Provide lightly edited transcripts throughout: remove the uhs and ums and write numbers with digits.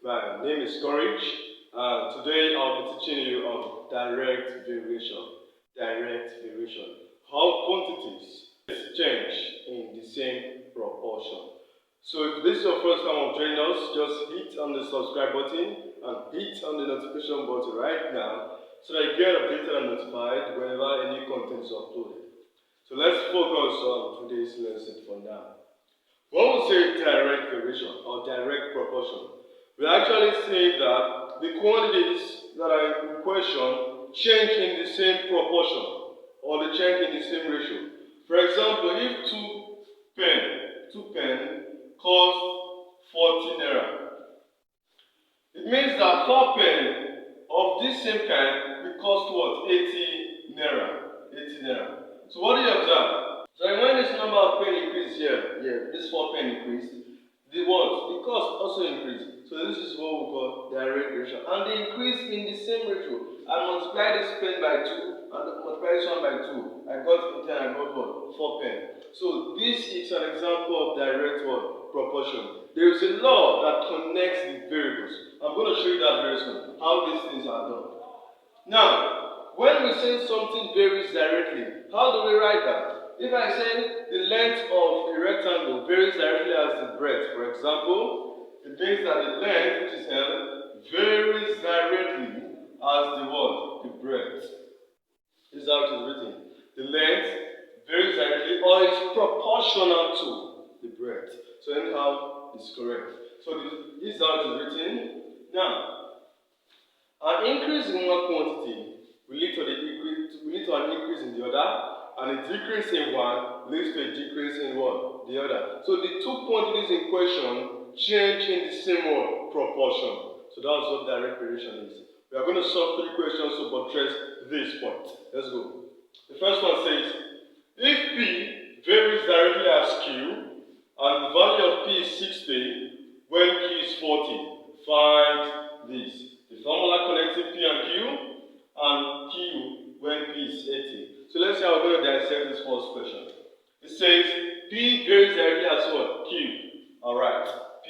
My name is Courage. Today I'll be teaching you on direct variation. Direct variation. How quantities change in the same proportion. So if this is your first time of joining us, just hit on the subscribe button and hit on the notification button right now so that you get updated and notified whenever any content is uploaded. So let's focus on today's lesson for now. When we say direct variation or direct proportion, we actually say that the quantities that are in question change in the same proportion or they change in the same ratio. For example, if two pen cost 40 naira, it means that 4 pen of this same kind will cost what? 80 naira. 80 naira. So what do you observe? So when this number of pen increase here, this 4 pen increased, the what? The cost also increased. So this is what we call direct ratio. And they increase in the same ratio. I multiply this pen by 2 and multiply this one by 2. I got 10, I got what? 4 pen. So this is an example of direct what? Proportion. There is a law that connects the variables. I'm going to show you that very soon, how these things are done. Now, when we say something varies directly, how do we write that? If I say the length of a rectangle varies directly as the breadth, for example, it means that the length, which is L, varies directly as the what? The breadth. This is how it is written. The length varies directly or is proportional to the breadth. So anyhow, it's correct. So this is how it is written. Now, an increase in one quantity will lead to an increase in the other. And a decrease in one leads to a decrease in what? The other. So the two quantities in question change in the same proportion. So that's what direct variation is. We are going to solve 3 questions to buttress this point. Let's go. The first one says, if P varies directly as Q, and the value of P is 60, when Q is 40, find this. The formula connecting P and Q, and Q when P is 80. So let's see how we're going to dissect this first question. It says P varies directly as what? Q. Alright. P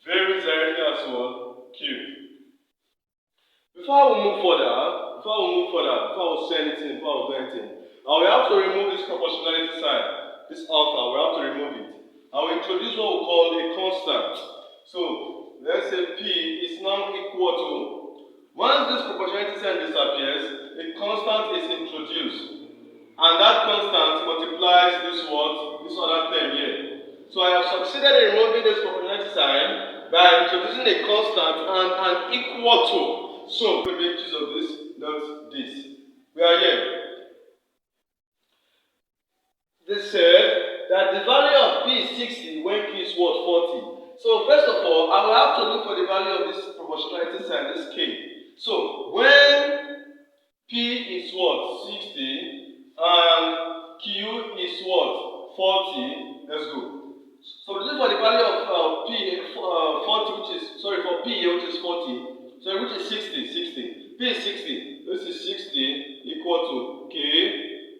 varies directly as what? Q. Before we move further, before we say anything, before we do anything, we have to remove this proportionality sign. This alpha, we have to remove it. I will introduce what we call a constant. So let's say P is now equal to, once this proportionality sign disappears, a constant is introduced. And that constant multiplies this what? This other term here. So I have succeeded in removing this proportionality sign by introducing a constant and an equal to. So we make use of this, not this. We are here. They said that the value of P is 60 when Q is what? 40. So first of all, I will have to look for the value of this proportionality sign, this K. So when P is what? 60 and Q is what? 40. Let's go. So this is for the value of P 40, which is for P which is 40. So which is 60. P is 60. This is 60 equal to K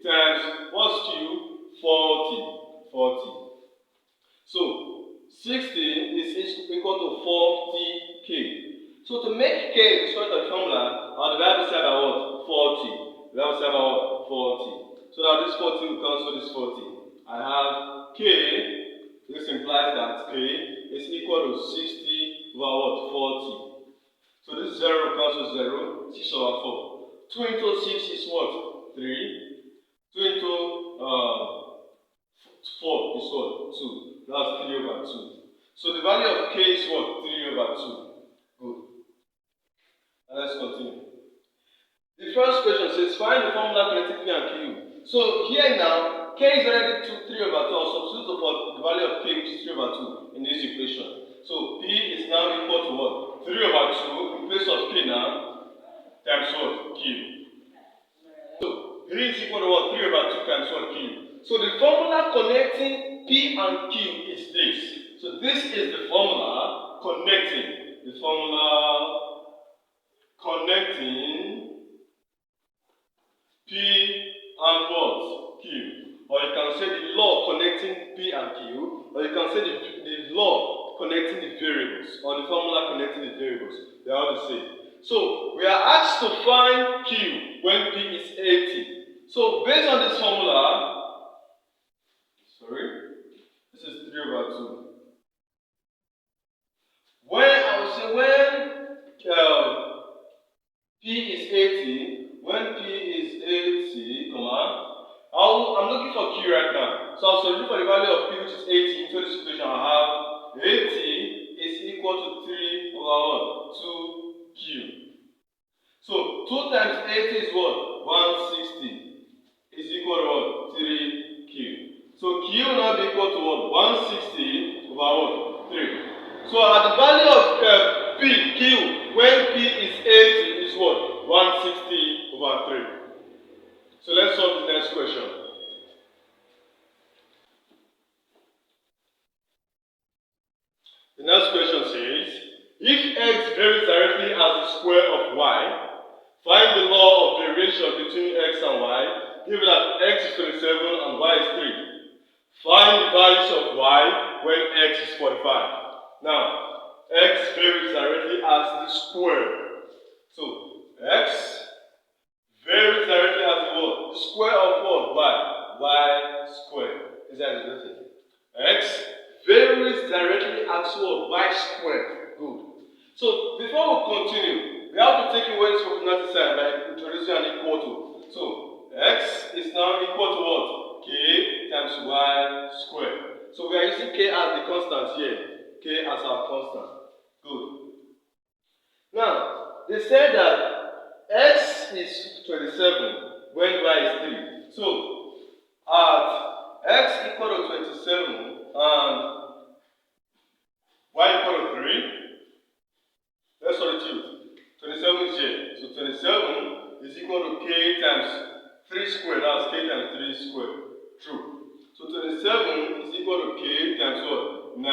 times what's Q? 40. So 60 is equal to 40K. So to make K the square root of the formula, I'll divide this side by what? 40. Divide this side by what? 40. So that this 40 will cancel this 40. I have K. This implies that K is equal to 60 over what? 40. So this 0 will cancel 0. 6 over 4. 2 into 6 is what? 3. 2 into 4 is what? 2. That's 3 over 2. So the value of K is what? 3 over 2. Good. Let's continue. The first question says find the formula connecting P and Q. So here now, K is already 3 over 2. I'll substitute for the value of K, which is 3 over 2 in this equation. So P is now equal to what? 3 over 2 in place of K now times what? Q. So P is equal to what? 3 over 2 times what? Q. So the formula connecting P and Q is this. So this is the formula connecting. The formula connecting P and what? Q. Or you can say the law connecting P and Q, or you can say the law connecting the variable. variables, or the formula connecting the variables. They are all the same. So we are asked to find Q when P is 80. So based on this formula, this is 3 over 2. P is 80, when P is 80, I'm looking for Q right now. So I'll solve for the value of P, which is 80, into this equation. I have 80 is equal to 3 over 2Q. So 2 times 80 is what? 160 is equal to what? 3Q. So Q will now be equal to what? 160 over what? 3. So at the value of Q, when P is 80 is what? 160 over 3. So let's solve the next question. The next question says, if x varies directly as the square of y, find the law of variation between x and y, given that x is 27 and y is 3. Find the values of y when x is 45. Now, x varies directly as the square. So, x varies directly as the what? The square of what? Y. Y squared. Is that written? X varies directly as what? Y squared. Good. So, before we continue, we have to take away this proportionality sign by introducing an equal to. So, x is now equal to what? K times y squared. So, we are using k as the constant here. K as our constant. Good. Now, they said that x is 27 when y is 3. So, at x equal to 27 and y equal to 3, let's substitute. 27 is here. So, 27 is equal to k times 3 squared. That's k times 3 squared. True. So, 27 is equal to k times what? 9.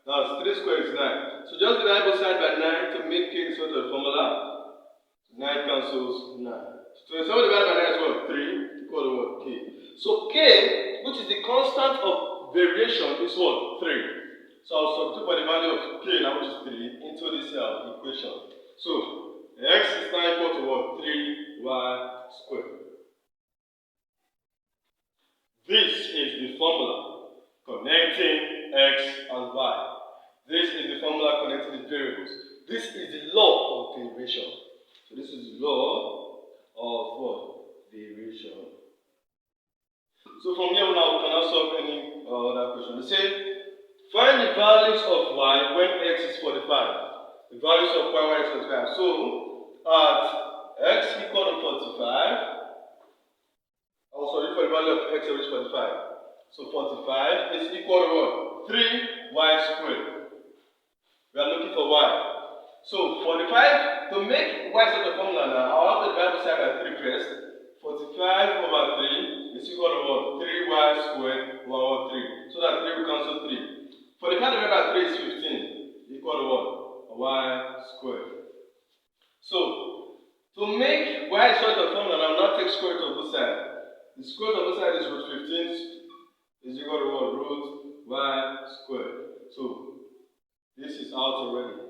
That's 3 squared is 9. So, just divide both sides by 9 to make k equal to the formula. 9 cancels 9. So 27 divided by 9 is what? 3 equal to what? K. So K, which is the constant of variation, is what? 3. So I'll substitute by the value of K now, which is 3, into this equation. So x is now equal to what? 3y squared. This is the formula connecting x and y. This is the formula connecting the variables. This is the law of derivation. So this is the law of what? Derivation. So from here now we cannot solve any other question. They say, find the values of y when x is 45. The values of y when x is 45. So at x equal to 45, also look for the value of x which is 45. So 45 is equal to what? 3y squared. We are looking for y. So 45, to make y set the formula now, I'll have to divide both sides by 3 first. 45 over 3 is equal to what? 3y squared over 3. So that 3 will cancel 3. 45 divided by 3 is 15. Equal to what? Y squared. So, to make y set the formula now, not take square root of both sides. The square root of both sides is root 15 is equal to what? Root y squared. So, this is out already.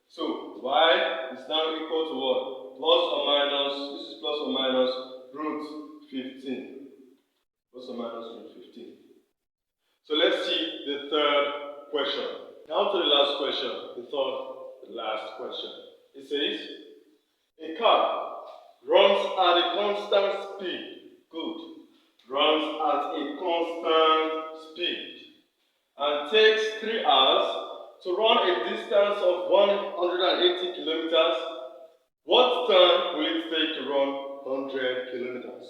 So, y is now equal to what? Plus or minus, this is plus or minus root 15. Plus or minus root 15. So, let's see the third question. Now to the last question, the last question. It says, a car runs at a constant speed. Good. Runs at a constant speed. And takes 3 hours to run a distance of 180 kilometers. What time will it take to run 100 kilometers?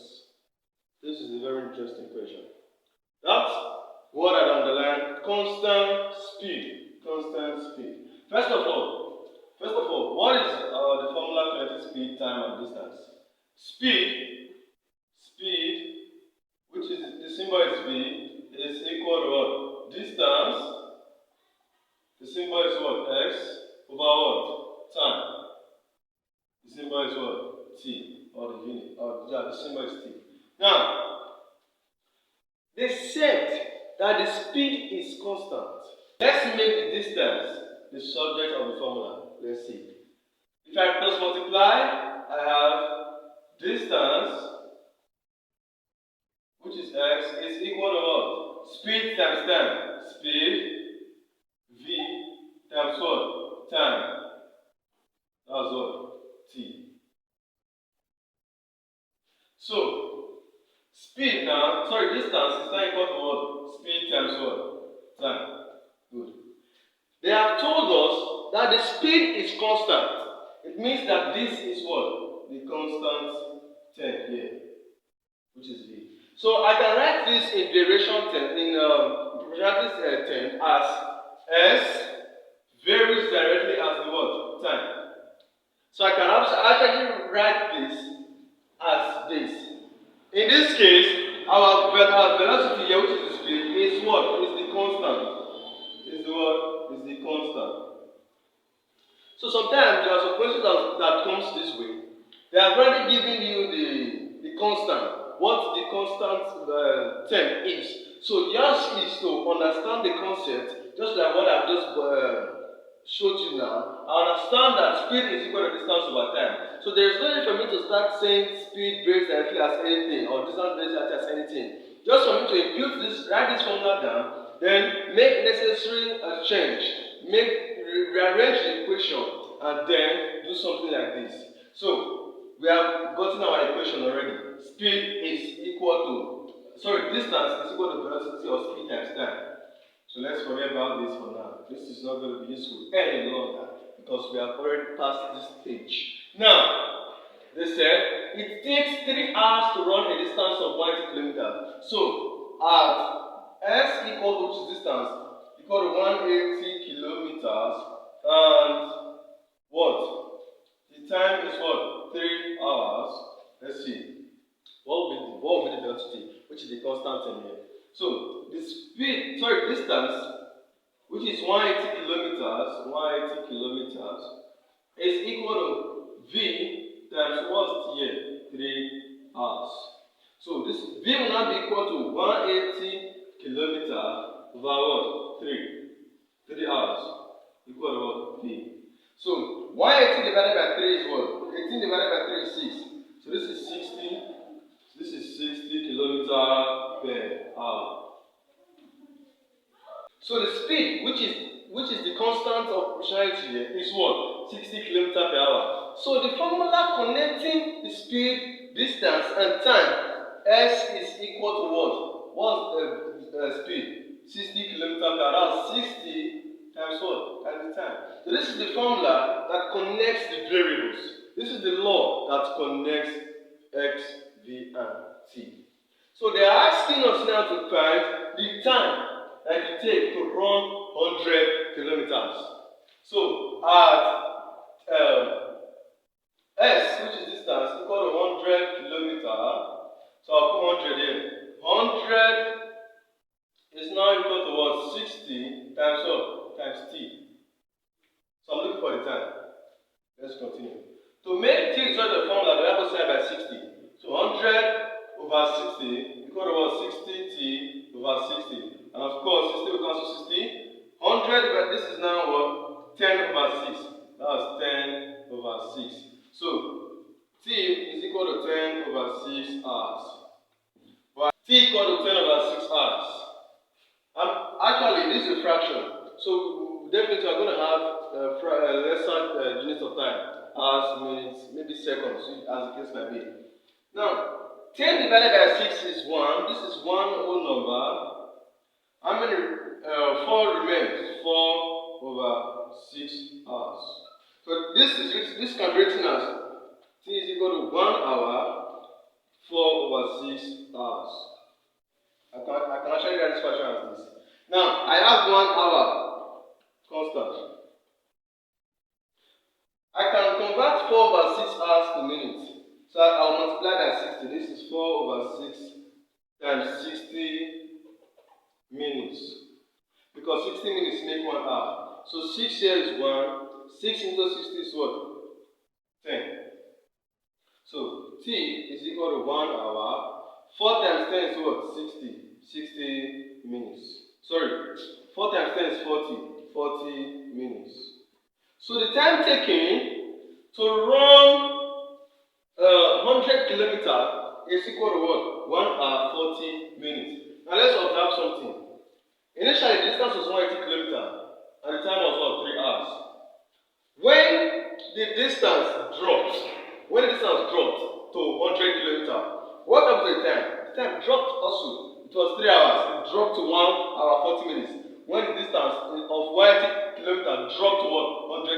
This is a very interesting question. That's what I underline. Constant speed. Constant speed. First of all, what is the formula connecting speed, time, and distance? Speed, which is the symbol is v, is equal to what? Distance. The symbol is what? X over what? Time. The symbol is what? T. Or the unit. The symbol is T. Now, they said that the speed is constant. Let's make the distance the subject of the formula. Let's see. If I cross multiply, I have distance, which is x, is equal to what? Speed times time. Speed, v, times what? Time. That's what? T. So, speed now, sorry, distance is now equal to what? Speed times what? Time. Good. They have told us that the speed is constant. It means that this is what? The constant term here, which is v. So I can write this in duration term, in proportionality term as s varies directly as the what? Time. So I can actually write this as this. In this case, our velocity here, which is the speed, is what? Is the constant. Is the what? Is the constant. So sometimes there are some questions that comes this way. They have already given you the constant, what the constant term is. So yours is to understand the concept, just like what I've just showed you now. I understand that speed is equal to distance over time. So there is no need for me to start saying speed varies directly as anything or distance varies directly as anything. Just for me to impute this, write this formula down, then make necessary change, rearrange the equation, and then do something like this. So we have gotten our equation already. Speed is equal to, distance is equal to velocity or speed times time. So let's forget about this for now. This is not going to be useful any longer because we have already passed this stage. Now, they said it takes 3 hours to run a distance of 180 kilometers. So at s equal to, which is distance, equal to 180 kilometers, and what? The time is what? 3 hours. Let's see. What will be the velocity, which is the constant term here? So the distance, which is 180 kilometers, is equal to v times what's here? 3 hours. So this v will now be equal to 180 kilometers over what? 3 hours. Equal to what? V. So 180 divided by 3 is what? 18 divided by 3 is 6. So this is 60. This is 60 kilometers per hour. So the speed, which is the constant of proportionality here, is what? 60 kilometers per hour. So the formula connecting the speed, distance, and time, s is equal to what? What's the speed? 60 kilometers per hour. 60 times what? Times the time. So this is the formula that connects the variables. This is the law that connects x, v, and t. So they are asking us now to find the time that it takes to run 100 kilometers. So at s, which is distance, equal to 100 kilometers. So I'll put 100 here. 100 is now equal to what? 60 times what? Times t. So I'm looking for the time. Let's continue. To make t solve the formula, we have to divide by 60. So 100 over 60 equal to what? 60t over 60. And of course, 60 will cancel 60. 100, but this is now what? 10 over 6. That's 10 over 6. So t is equal to 10 over 6 hours. But t equal to 10 over 6 hours. And actually, this is a fraction. So definitely, we're going to have lesser units of time. Hours, minutes, maybe seconds, as the case might be. Now, 10 divided by 6 is 1. This is one whole number. How many? 4 remains. 4 over 6 hours. So this can be written as t is equal to 1 hour, 4 over 6 hours. I can actually write this question as this. Now, I have 1 hour constant. I can convert 4 over 6 hours to minutes. So I'll multiply by 60. This is 4 over 6 times 60 minutes. Because 60 minutes make 1 hour. So 6 here is 1. 6 into 60 is what? 10. So t is equal to 1 hour. 4 times 10 is what? 60. 60 minutes. Sorry. 4 times 10 is 40. 40 minutes. So the time taken to run 100 kilometers is equal to what? 1 hour 40 minutes. Now let's observe something. Initially, the distance was 180 kilometers and the time was what? 3 hours. When the distance dropped to 100 kilometers, what happened to the time? The time dropped also. It was 3 hours. It dropped to 1 hour 40 minutes. When the distance of 180 kilometers dropped to what? 100